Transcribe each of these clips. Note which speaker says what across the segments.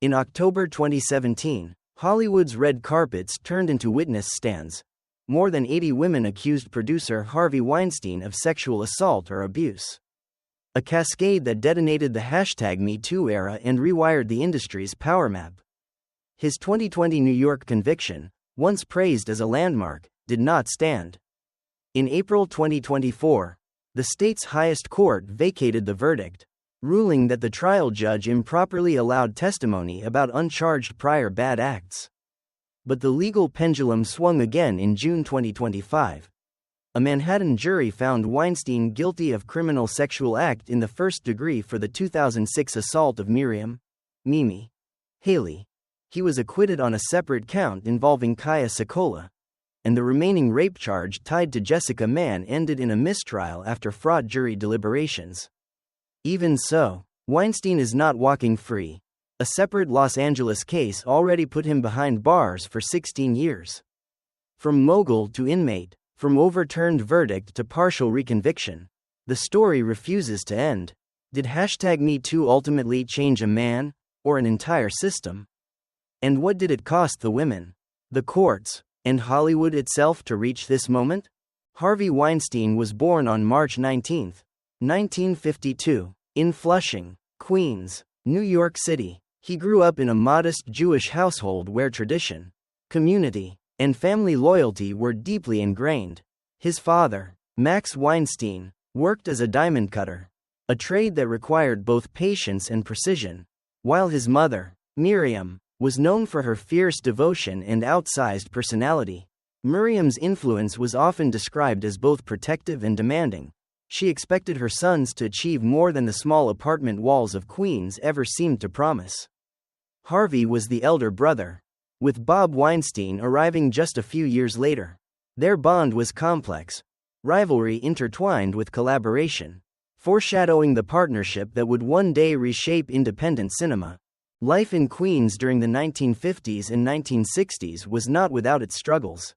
Speaker 1: In October 2017, Hollywood's red carpets turned into witness stands. More than 80 women accused producer Harvey Weinstein of sexual assault or abuse. A cascade that detonated the #MeToo era and rewired the industry's power map. His 2020 New York conviction, once praised as a landmark, did not stand. In April 2024, the state's highest court vacated the verdict, ruling that the trial judge improperly allowed testimony about uncharged prior bad acts. But the legal pendulum swung again in June 2025. A Manhattan jury found Weinstein guilty of criminal sexual act in the first degree for the 2006 assault of Mimi Haley. He was acquitted on a separate count involving Kaya Sikola, and the remaining rape charge tied to Jessica Mann ended in a mistrial after fraught jury deliberations. Even so, Weinstein is not walking free. A separate Los Angeles case already put him behind bars for 16 years. From mogul to inmate, from overturned verdict to partial reconviction, the story refuses to end. Did #MeToo ultimately change a man, or an entire system? And what did it cost the women, the courts, and Hollywood itself to reach this moment? Harvey Weinstein was born on March 19, 1952, in Flushing, Queens, New York City. He grew up in a modest Jewish household where tradition, community, and family loyalty were deeply ingrained. His father, Max Weinstein, worked as a diamond cutter, a trade that required both patience and precision, while his mother, Miriam, was known for her fierce devotion and outsized personality. Miriam's influence was often described as both protective and demanding. She expected her sons to achieve more than the small apartment walls of Queens ever seemed to promise. Harvey was the elder brother, with Bob Weinstein arriving just a few years later. Their bond was complex, rivalry intertwined with collaboration, foreshadowing the partnership that would one day reshape independent cinema. Life in Queens during the 1950s and 1960s was not without its struggles.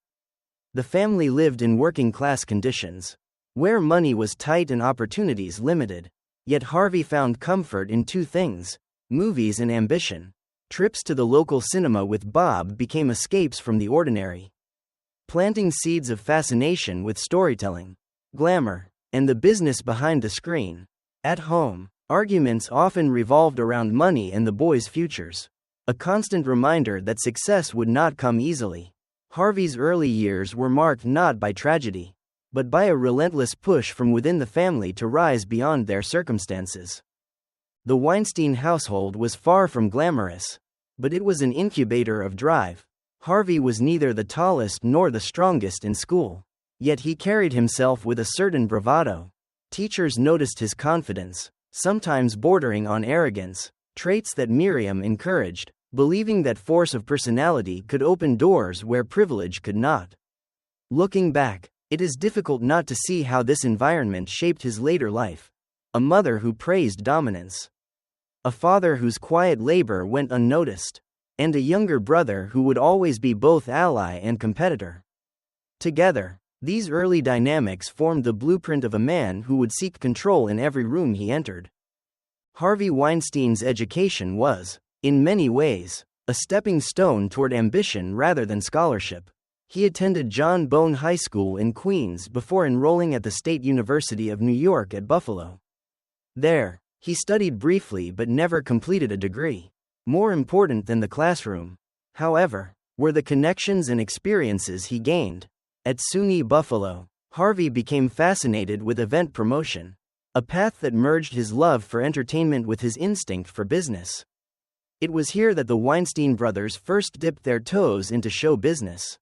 Speaker 1: The family lived in working-class conditions, where money was tight and opportunities limited. Yet Harvey found comfort in two things: movies and ambition. Trips to the local cinema with Bob became escapes from the ordinary, planting seeds of fascination with storytelling, glamour, and the business behind the screen. At home, arguments often revolved around money and the boys' futures, a constant reminder that success would not come easily. Harvey's early years were marked not by tragedy, but by a relentless push from within the family to rise beyond their circumstances. The Weinstein household was far from glamorous, but it was an incubator of drive. Harvey was neither the tallest nor the strongest in school, yet he carried himself with a certain bravado. Teachers noticed his confidence, sometimes bordering on arrogance, traits that Miriam encouraged, believing that force of personality could open doors where privilege could not. Looking back, it is difficult not to see how this environment shaped his later life. A mother who praised dominance, a father whose quiet labor went unnoticed, and a younger brother who would always be both ally and competitor. Together, these early dynamics formed the blueprint of a man who would seek control in every room he entered. Harvey Weinstein's education was, in many ways, a stepping stone toward ambition rather than scholarship. He attended John Bone High School in Queens before enrolling at the State University of New York at Buffalo. There, he studied briefly but never completed a degree. More important than the classroom, however, were the connections and experiences he gained. At SUNY Buffalo, Harvey became fascinated with event promotion, a path that merged his love for entertainment with his instinct for business. It was here that the Weinstein brothers first dipped their toes into show business,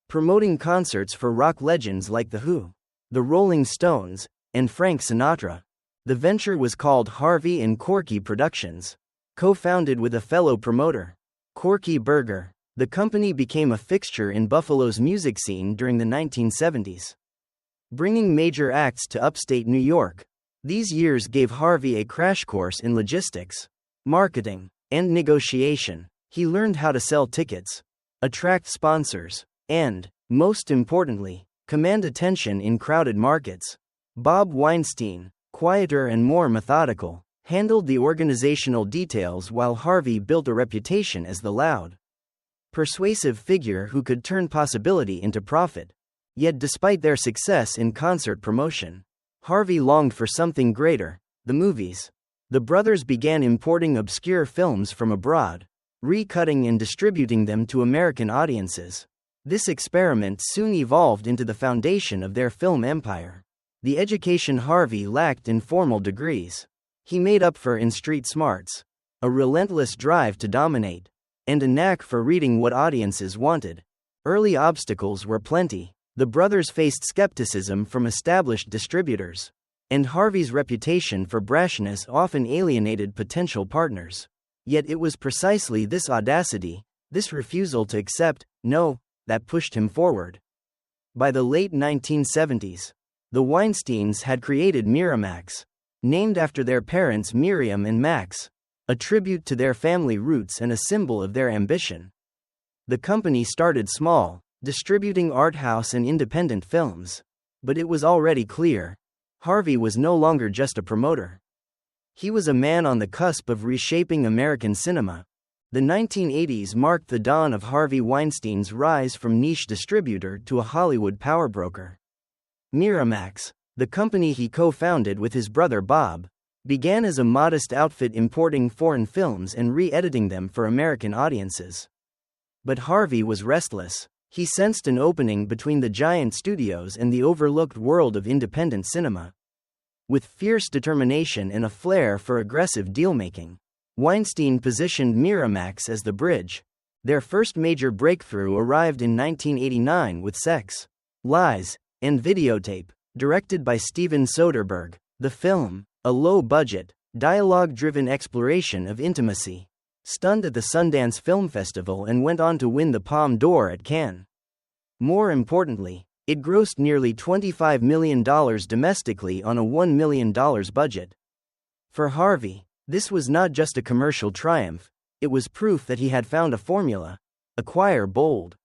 Speaker 1: promoting concerts for rock legends like The Who, the Rolling Stones, and Frank Sinatra. The venture was called Harvey and Corky Productions. Co-founded with a fellow promoter, Corky Burger, the company became a fixture in Buffalo's music scene during the 1970s, bringing major acts to upstate New York. These years gave Harvey a crash course in logistics, marketing, and negotiation. He learned how to sell tickets, attract sponsors, and, most importantly, command attention in crowded markets. Bob Weinstein, quieter and more methodical, handled the organizational details while Harvey built a reputation as the loud, persuasive figure who could turn possibility into profit. Yet despite their success in concert promotion, Harvey longed for something greater: the movies. The brothers began importing obscure films from abroad, recutting and distributing them to American audiences. This experiment soon evolved into the foundation of their film empire. The education Harvey lacked in formal degrees, he made up for in street smarts, a relentless drive to dominate, and a knack for reading what audiences wanted. Early obstacles were plenty. The brothers faced skepticism from established distributors, and Harvey's reputation for brashness often alienated potential partners. Yet it was precisely this audacity, this refusal to accept no, that pushed him forward. By the late 1970s, the Weinsteins had created Miramax, named after their parents Miriam and Max, a tribute to their family roots and a symbol of their ambition. The company started small, distributing art house and independent films, but it was already clear Harvey was no longer just a promoter. He was a man on the cusp of reshaping American cinema. The 1980s marked the dawn of Harvey Weinstein's rise from niche distributor to a Hollywood powerbroker. Miramax, the company he co-founded with his brother Bob, began as a modest outfit importing foreign films and re-editing them for American audiences. But Harvey was restless. He sensed an opening between the giant studios and the overlooked world of independent cinema. With fierce determination and a flair for aggressive deal-making, Weinstein positioned Miramax as the bridge. Their first major breakthrough arrived in 1989 with Sex, Lies, and Videotape, directed by Steven Soderbergh. The film, a low-budget, dialogue-driven exploration of intimacy, stunned at the Sundance Film Festival and went on to win the Palme d'Or at Cannes. More importantly, it grossed nearly $25 million domestically on a $1 million budget. For Harvey, this was not just a commercial triumph, it was proof that he had found a formula: acquire bold,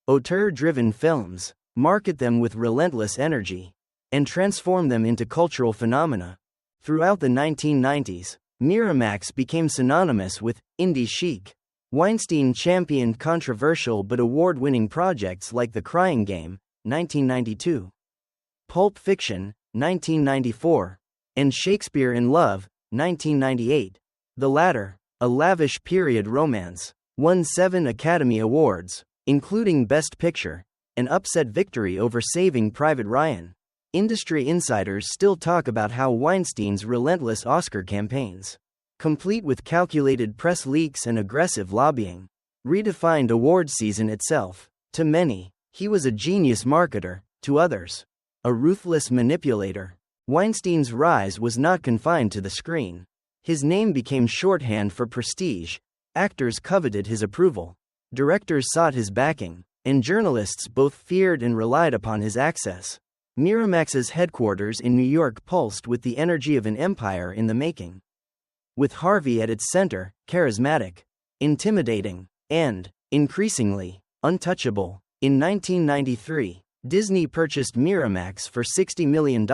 Speaker 1: auteur-driven films, market them with relentless energy, and transform them into cultural phenomena. Throughout the 1990s, Miramax became synonymous with indie chic. Weinstein championed controversial but award-winning projects like The Crying Game, 1992, Pulp Fiction, 1994, and Shakespeare in Love, 1998. The latter, a lavish period romance, won 7 Academy Awards, including Best Picture, an upset victory over Saving Private Ryan. Industry insiders still talk about how Weinstein's relentless Oscar campaigns, complete with calculated press leaks and aggressive lobbying, redefined awards season itself. To many, he was a genius marketer; to others, a ruthless manipulator. Weinstein's rise was not confined to the screen. His name became shorthand for prestige. Actors coveted his approval, directors sought his backing, and journalists both feared and relied upon his access. Miramax's headquarters in New York pulsed with the energy of an empire in the making. With Harvey at its center, charismatic, intimidating, and, increasingly, untouchable. In 1993, Disney purchased Miramax for $60 million.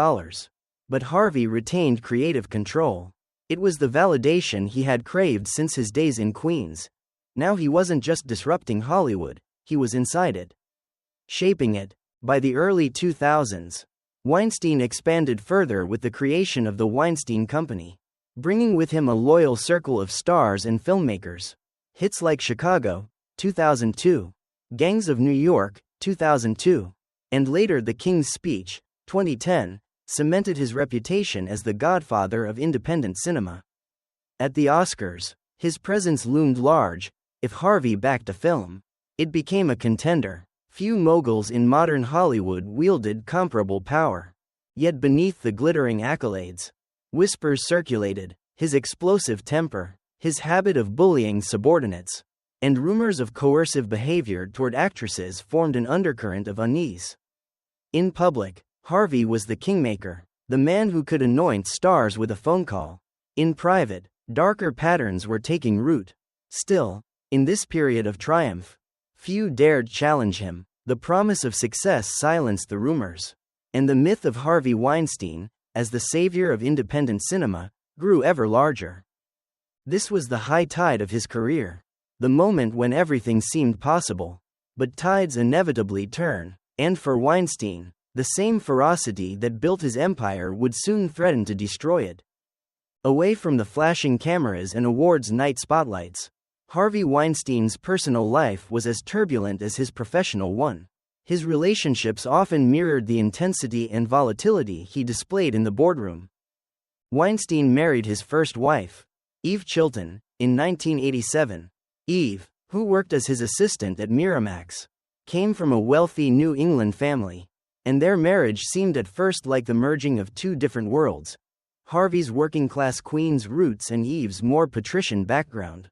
Speaker 1: But Harvey retained creative control. It was the validation he had craved since his days in Queens. Now he wasn't just disrupting Hollywood, he was inside it, shaping it. By the early 2000s, Weinstein expanded further with the creation of the Weinstein Company, bringing with him a loyal circle of stars and filmmakers. Hits like Chicago, 2002, Gangs of New York, 2002, and later The King's Speech, 2010, cemented his reputation as the godfather of independent cinema. At the Oscars, his presence loomed large. If Harvey backed a film, it became a contender. Few moguls in modern Hollywood wielded comparable power. Yet beneath the glittering accolades, whispers circulated: his explosive temper, his habit of bullying subordinates, and rumors of coercive behavior toward actresses formed an undercurrent of unease. In public, Harvey was the kingmaker, the man who could anoint stars with a phone call. In private, darker patterns were taking root. Still, in this period of triumph, few dared challenge him. The promise of success silenced the rumors, and the myth of Harvey Weinstein, as the savior of independent cinema, grew ever larger. This was the high tide of his career, the moment when everything seemed possible. But tides inevitably turn, and for Weinstein, the same ferocity that built his empire would soon threaten to destroy it. Away from the flashing cameras and awards night spotlights, Harvey Weinstein's personal life was as turbulent as his professional one. His relationships often mirrored the intensity and volatility he displayed in the boardroom. Weinstein married his first wife, Eve Chilton, in 1987. Eve, who worked as his assistant at Miramax, came from a wealthy New England family, and their marriage seemed at first like the merging of two different worlds: Harvey's working-class Queens roots and Eve's more patrician background.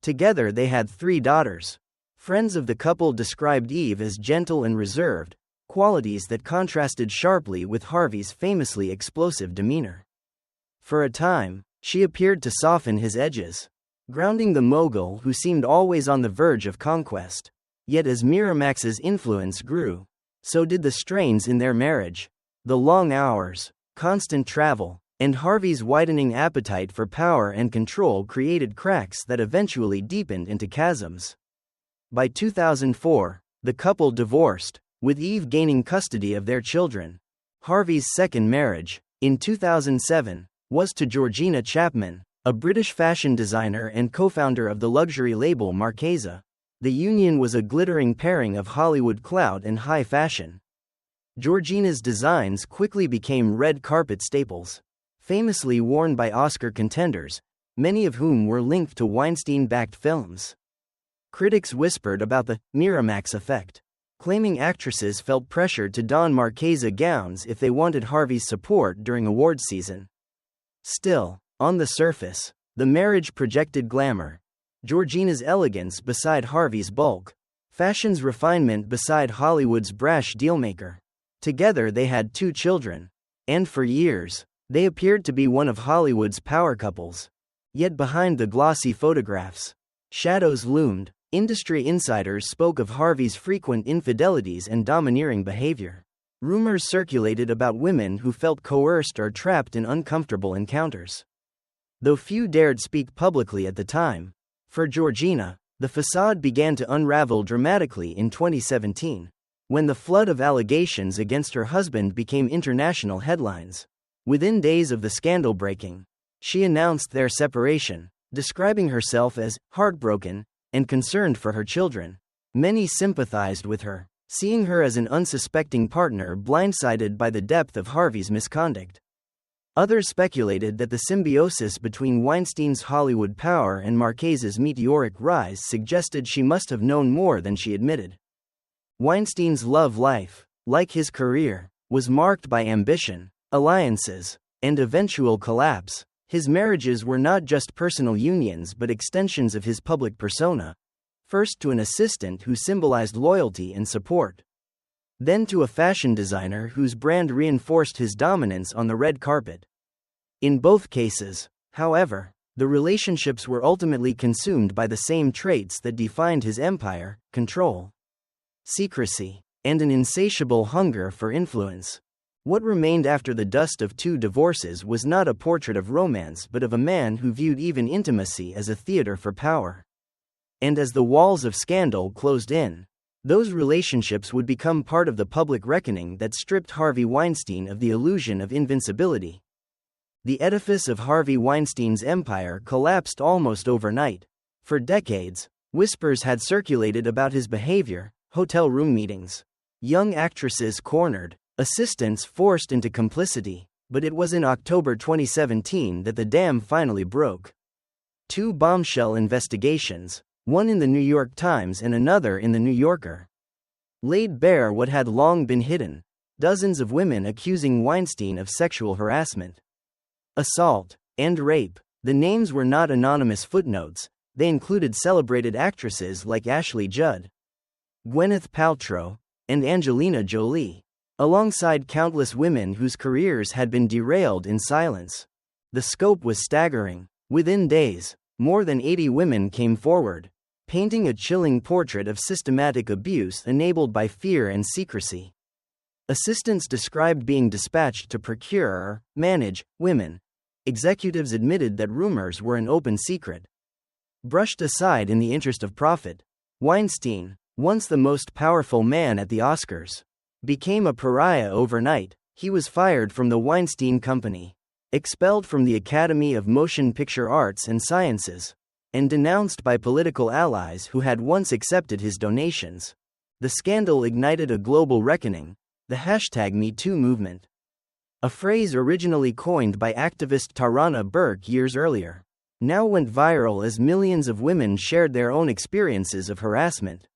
Speaker 1: Together they had 3 daughters. Friends of the couple described Eve as gentle and reserved, qualities that contrasted sharply with Harvey's famously explosive demeanor. For a time, she appeared to soften his edges, grounding the mogul who seemed always on the verge of conquest. Yet as Miramax's influence grew, so did the strains in their marriage. The long hours, constant travel, and Harvey's widening appetite for power and control created cracks that eventually deepened into chasms. By 2004, the couple divorced, with Eve gaining custody of their children. Harvey's second marriage, in 2007, was to Georgina Chapman, a British fashion designer and co-founder of the luxury label Marchesa. The union was a glittering pairing of Hollywood clout and high fashion. Georgina's designs quickly became red carpet staples, famously worn by Oscar contenders, many of whom were linked to Weinstein-backed films. Critics whispered about the Miramax effect, claiming actresses felt pressured to don Marchesa gowns if they wanted Harvey's support during awards season. Still, on the surface, the marriage projected glamour: Georgina's elegance beside Harvey's bulk, fashion's refinement beside Hollywood's brash dealmaker. Together they had 2 children, and for years, they appeared to be one of Hollywood's power couples. Yet behind the glossy photographs, shadows loomed. Industry insiders spoke of Harvey's frequent infidelities and domineering behavior. Rumors circulated about women who felt coerced or trapped in uncomfortable encounters, though few dared speak publicly at the time. For Georgina, the facade began to unravel dramatically in 2017, when the flood of allegations against her husband became international headlines. Within days of the scandal breaking, she announced their separation, describing herself as heartbroken and concerned for her children. Many sympathized with her, seeing her as an unsuspecting partner blindsided by the depth of Harvey's misconduct. Others speculated that the symbiosis between Weinstein's Hollywood power and Marchesa's meteoric rise suggested she must have known more than she admitted. Weinstein's love life, like his career, was marked by ambition, alliances, and eventual collapse. His marriages were not just personal unions but extensions of his public persona, first to an assistant who symbolized loyalty and support, then to a fashion designer whose brand reinforced his dominance on the red carpet. In both cases, however, the relationships were ultimately consumed by the same traits that defined his empire: control, secrecy, and an insatiable hunger for influence. What remained after the dust of 2 divorces was not a portrait of romance but of a man who viewed even intimacy as a theater for power. And as the walls of scandal closed in, those relationships would become part of the public reckoning that stripped Harvey Weinstein of the illusion of invincibility. The edifice of Harvey Weinstein's empire collapsed almost overnight. For decades, whispers had circulated about his behavior: hotel room meetings, young actresses cornered, assistants forced into complicity. But it was in October 2017 that the dam finally broke. 2 bombshell investigations, one in the New York Times and another in the New Yorker, laid bare what had long been hidden: dozens of women accusing Weinstein of sexual harassment, assault, and rape. The names were not anonymous footnotes, they included celebrated actresses like Ashley Judd, Gwyneth Paltrow, and Angelina Jolie, alongside countless women whose careers had been derailed in silence. The scope was staggering. Within days, more than 80 women came forward, painting a chilling portrait of systematic abuse enabled by fear and secrecy. Assistants described being dispatched to procure or manage women, executives admitted that rumors were an open secret. Brushed aside in the interest of profit, Weinstein, once the most powerful man at the Oscars, became a pariah overnight. He was fired from the Weinstein Company, expelled from the Academy of Motion Picture Arts and Sciences, and denounced by political allies who had once accepted his donations. The scandal ignited a global reckoning, the #MeToo movement, a phrase originally coined by activist Tarana Burke years earlier, now went viral as millions of women shared their own experiences of harassment.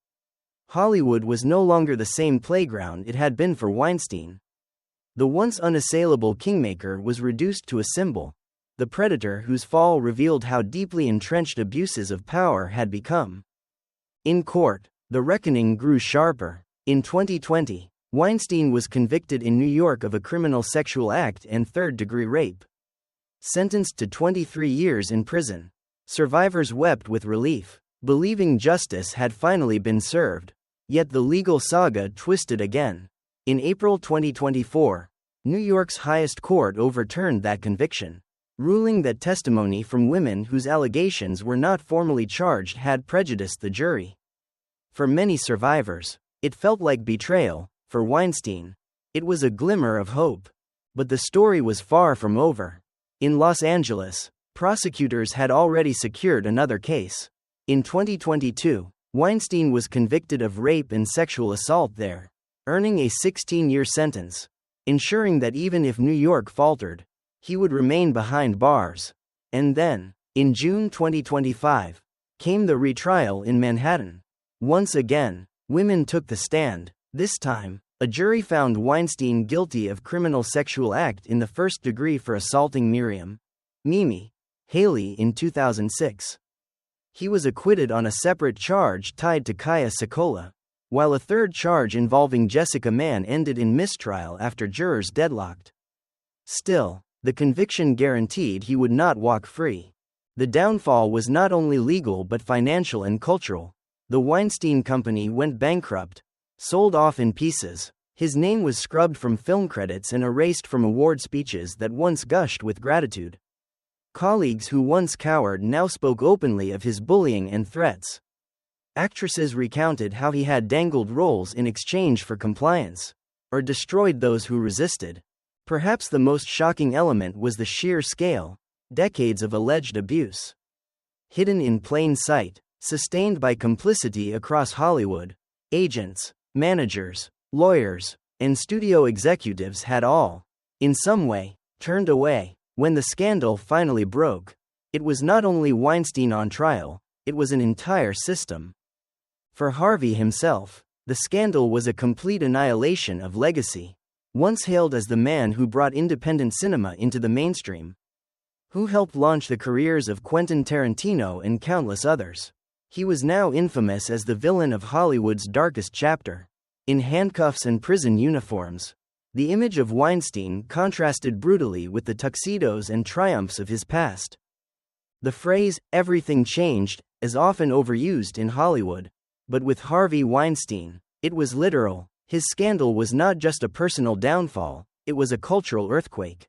Speaker 1: Hollywood was no longer the same playground it had been for Weinstein. The once unassailable Kingmaker was reduced to a symbol, the predator whose fall revealed how deeply entrenched abuses of power had become. In court, the reckoning grew sharper. In 2020, Weinstein was convicted in New York of a criminal sexual act and third-degree rape. Sentenced to 23 years in prison, survivors wept with relief, believing justice had finally been served. Yet the legal saga twisted again. In April 2024, New York's highest court overturned that conviction, ruling that testimony from women whose allegations were not formally charged had prejudiced the jury. For many survivors, it felt like betrayal. For Weinstein, it was a glimmer of hope. But the story was far from over. In Los Angeles, prosecutors had already secured another case. In 2022, Weinstein was convicted of rape and sexual assault there, earning a 16-year sentence, ensuring that even if New York faltered, he would remain behind bars. And then, in June 2025, came the retrial in Manhattan. Once again, women took the stand. This time, a jury found Weinstein guilty of criminal sexual act in the first degree for assaulting Mimi Haley in 2006. He was acquitted on a separate charge tied to Kaya Sikola, while a third charge involving Jessica Mann ended in mistrial after jurors deadlocked. Still, the conviction guaranteed he would not walk free. The downfall was not only legal but financial and cultural. The Weinstein Company went bankrupt, sold off in pieces. His name was scrubbed from film credits and erased from award speeches that once gushed with gratitude. Colleagues who once cowered now spoke openly of his bullying and threats. Actresses recounted how he had dangled roles in exchange for compliance, or destroyed those who resisted. Perhaps the most shocking element was the sheer scale, decades of alleged abuse. Hidden in plain sight, sustained by complicity across Hollywood, agents, managers, lawyers, and studio executives had all, in some way, turned away. When the scandal finally broke, it was not only Weinstein on trial, it was an entire system. For Harvey himself, the scandal was a complete annihilation of legacy. Once hailed as the man who brought independent cinema into the mainstream, who helped launch the careers of Quentin Tarantino and countless others, he was now infamous as the villain of Hollywood's darkest chapter. In handcuffs and prison uniforms, the image of Weinstein contrasted brutally with the tuxedos and triumphs of his past. The phrase, "everything changed," is often overused in Hollywood, but with Harvey Weinstein, it was literal. His scandal was not just a personal downfall, it was a cultural earthquake.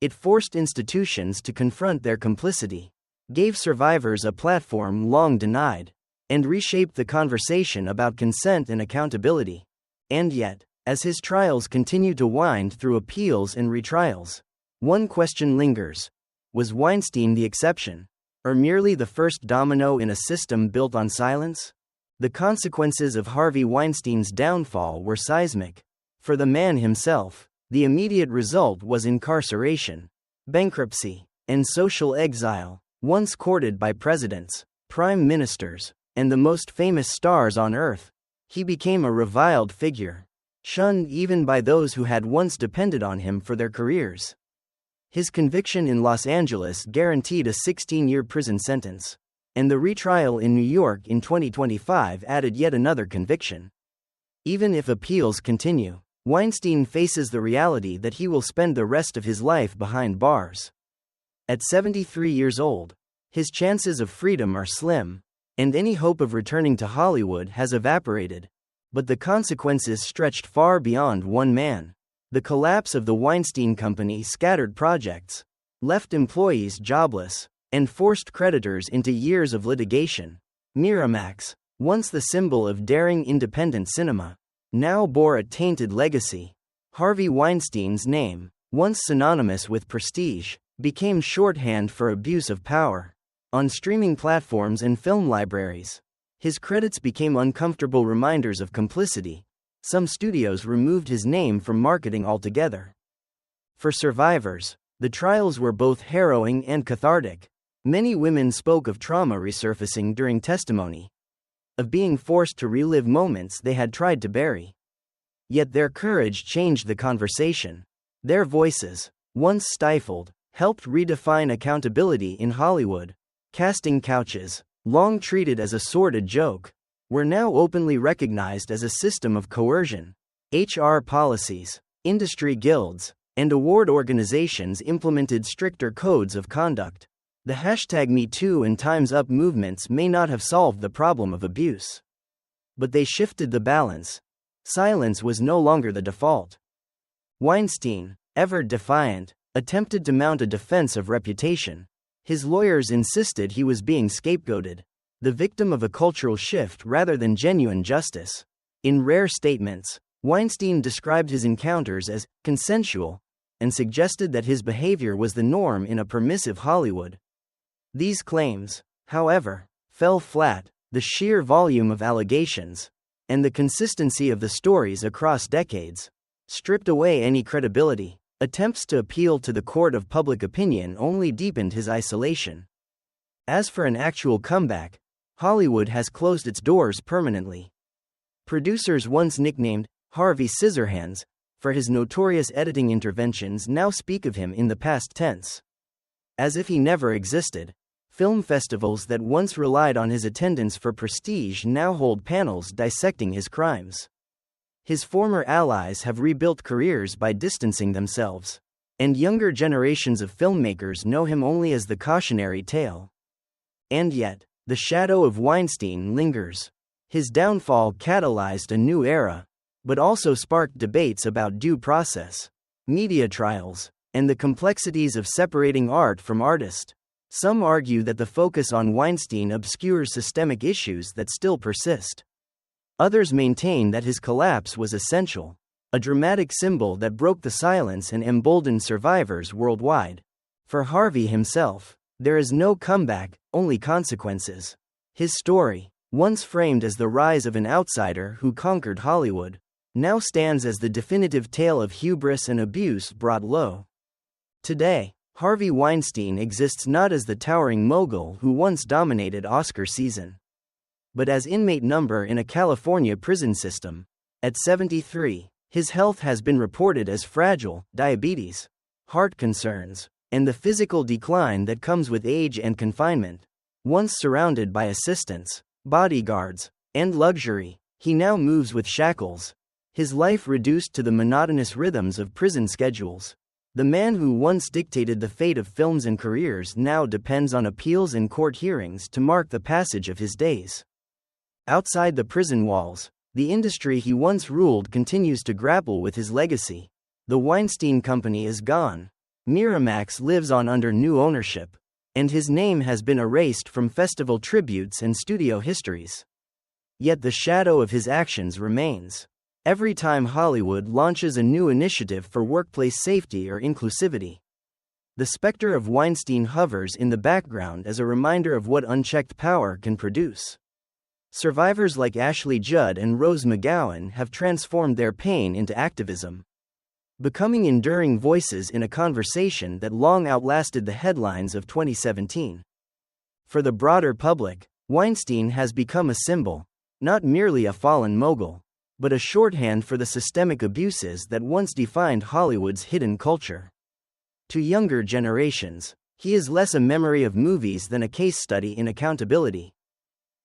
Speaker 1: It forced institutions to confront their complicity, gave survivors a platform long denied, and reshaped the conversation about consent and accountability. And yet, as his trials continue to wind through appeals and retrials, one question lingers. Was Weinstein the exception, or merely the first domino in a system built on silence? The consequences of Harvey Weinstein's downfall were seismic. For the man himself, the immediate result was incarceration, bankruptcy, and social exile. Once courted by presidents, prime ministers, and the most famous stars on earth, he became a reviled figure, shunned even by those who had once depended on him for their careers. His conviction in Los Angeles guaranteed a 16-year prison sentence, and the retrial in New York in 2025 added yet another conviction. Even if appeals continue, Weinstein faces the reality that he will spend the rest of his life behind bars. At 73 years old, his chances of freedom are slim, and any hope of returning to Hollywood has evaporated. But the consequences stretched far beyond one man. The collapse of the Weinstein Company scattered projects, left employees jobless, and forced creditors into years of litigation. Miramax, once the symbol of daring independent cinema, now bore a tainted legacy. Harvey Weinstein's name, once synonymous with prestige, became shorthand for abuse of power. On streaming platforms and film libraries, his credits became uncomfortable reminders of complicity. Some studios removed his name from marketing altogether. For survivors, the trials were both harrowing and cathartic. Many women spoke of trauma resurfacing during testimony, of being forced to relive moments they had tried to bury. Yet their courage changed the conversation. Their voices, once stifled, helped redefine accountability in Hollywood. Casting couches, long treated as a sordid joke, were now openly recognized as a system of coercion. HR policies, industry guilds, and award organizations implemented stricter codes of conduct. The #MeToo and Time's Up movements may not have solved the problem of abuse, but they shifted the balance. Silence was no longer the default. Weinstein, ever defiant, attempted to mount a defense of reputation. His lawyers insisted he was being scapegoated, the victim of a cultural shift rather than genuine justice. In rare statements, Weinstein described his encounters as consensual and suggested that his behavior was the norm in a permissive Hollywood. These claims, however, fell flat. The sheer volume of allegations and the consistency of the stories across decades stripped away any credibility. Attempts to appeal to the court of public opinion only deepened his isolation. As for an actual comeback, Hollywood has closed its doors permanently. Producers once nicknamed Harvey Scissorhands for his notorious editing interventions now speak of him in the past tense, as if he never existed. Film festivals that once relied on his attendance for prestige now hold panels dissecting his crimes. His former allies have rebuilt careers by distancing themselves, and younger generations of filmmakers know him only as the cautionary tale. And yet, the shadow of Weinstein lingers. His downfall catalyzed a new era, but also sparked debates about due process, media trials, and the complexities of separating art from artist. Some argue that the focus on Weinstein obscures systemic issues that still persist. Others maintain that his collapse was essential, a dramatic symbol that broke the silence and emboldened survivors worldwide. For Harvey himself, there is no comeback, only consequences. His story, once framed as the rise of an outsider who conquered Hollywood, now stands as the definitive tale of hubris and abuse brought low. Today, Harvey Weinstein exists not as the towering mogul who once dominated Oscar season, but as inmate number in a California prison system. At 73, his health has been reported as fragile, diabetes, heart concerns, and the physical decline that comes with age and confinement. Once surrounded by assistants, bodyguards, and luxury, he now moves with shackles, his life reduced to the monotonous rhythms of prison schedules. The man who once dictated the fate of films and careers now depends on appeals and court hearings to mark the passage of his days. Outside the prison walls, the industry he once ruled continues to grapple with his legacy. The Weinstein Company is gone. Miramax lives on under new ownership, and his name has been erased from festival tributes and studio histories. Yet the shadow of his actions remains. Every time Hollywood launches a new initiative for workplace safety or inclusivity, the specter of Weinstein hovers in the background as a reminder of what unchecked power can produce. Survivors like Ashley Judd and Rose McGowan have transformed their pain into activism, becoming enduring voices in a conversation that long outlasted the headlines of 2017. For the broader public, Weinstein has become a symbol, not merely a fallen mogul, but a shorthand for the systemic abuses that once defined Hollywood's hidden culture. To younger generations, he is less a memory of movies than a case study in accountability.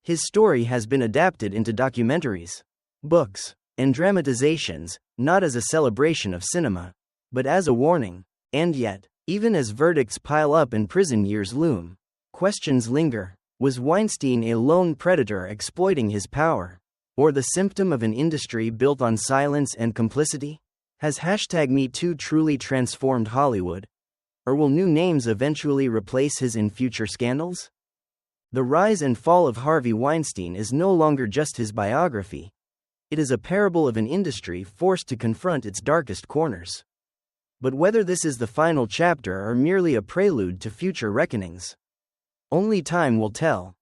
Speaker 1: His story has been adapted into documentaries, books, and dramatizations, not as a celebration of cinema, but as a warning. And yet, even as verdicts pile up and prison years loom, questions linger. Was Weinstein a lone predator exploiting his power, or the symptom of an industry built on silence and complicity? Has #MeToo truly transformed Hollywood, Or will new names eventually replace his in future scandals? The rise and fall of Harvey Weinstein is no longer just his biography. It is a parable of an industry forced to confront its darkest corners. But whether this is the final chapter or merely a prelude to future reckonings, only time will tell.